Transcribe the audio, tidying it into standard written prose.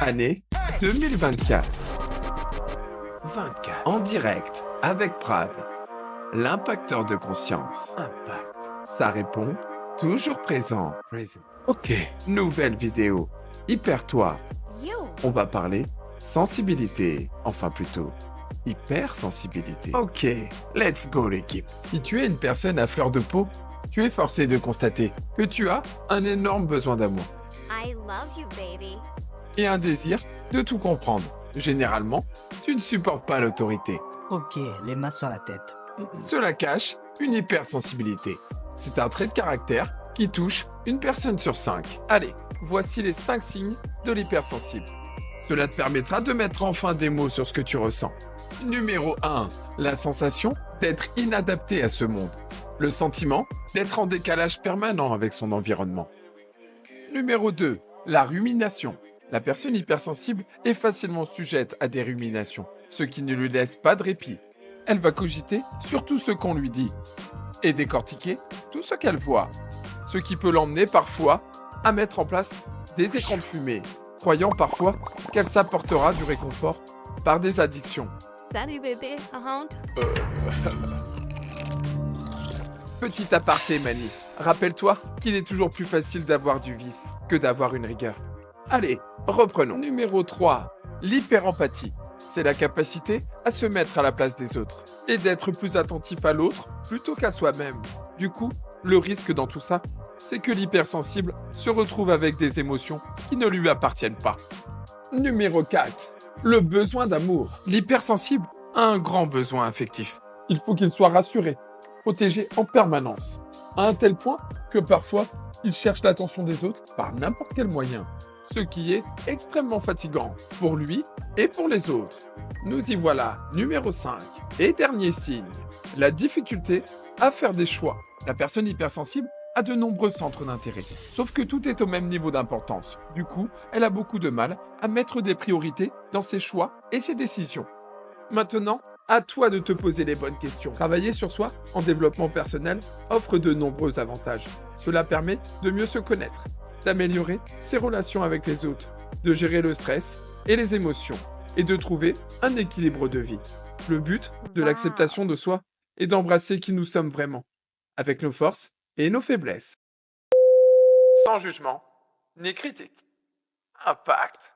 Année 2024. 24. En direct avec Prad, l'impacteur de conscience. Impact. Ça répond toujours présent. Ok. Nouvelle vidéo. Hyper toi. On va parler sensibilité. Enfin plutôt hypersensibilité. Ok. Let's go l'équipe. Si tu es une personne à fleur de peau, tu es forcé de constater que tu as un énorme besoin d'amour I love you, baby. et un désir de tout comprendre. Généralement, tu ne supportes pas l'autorité. Ok, les mains sur la tête. Cela cache une hypersensibilité. C'est un trait de caractère qui touche une personne sur 5. Allez, voici les 5 signes de l'hypersensible. Cela te permettra de mettre enfin des mots sur ce que tu ressens. Numéro 1. La sensation d'être inadapté à ce monde. Le sentiment d'être en décalage permanent avec son environnement. Numéro 2. La rumination. La personne hypersensible est facilement sujette à des ruminations, ce qui ne lui laisse pas de répit. Elle va cogiter sur tout ce qu'on lui dit et décortiquer tout ce qu'elle voit, ce qui peut l'emmener parfois à mettre en place des écrans de fumée, croyant parfois qu'elle s'apportera du réconfort par des addictions. Salut, bébé. Petit aparté, Mani, rappelle-toi qu'il est toujours plus facile d'avoir du vice que d'avoir une rigueur. Allez, reprenons. Numéro 3. L'hyperempathie. C'est la capacité à se mettre à la place des autres et d'être plus attentif à l'autre plutôt qu'à soi-même. Du coup, le risque dans tout ça, c'est que l'hypersensible se retrouve avec des émotions qui ne lui appartiennent pas. Numéro 4. Le besoin d'amour. L'hypersensible a un grand besoin affectif. Il faut qu'il soit rassuré, protégé en permanence, à un tel point que parfois, il cherche l'attention des autres par n'importe quel moyen, ce qui est extrêmement fatigant pour lui et pour les autres. Nous y voilà, numéro 5. Et dernier signe, la difficulté à faire des choix. La personne hypersensible a de nombreux centres d'intérêt, sauf que tout est au même niveau d'importance. Du coup, elle a beaucoup de mal à mettre des priorités dans ses choix et ses décisions. Maintenant, à toi de te poser les bonnes questions. Travailler sur soi en développement personnel offre de nombreux avantages. Cela permet de mieux se connaître, d'améliorer ses relations avec les autres, de gérer le stress et les émotions, et de trouver un équilibre de vie. Le but de l'acceptation de soi est d'embrasser qui nous sommes vraiment, avec nos forces et nos faiblesses. Sans jugement, ni critique. Impact.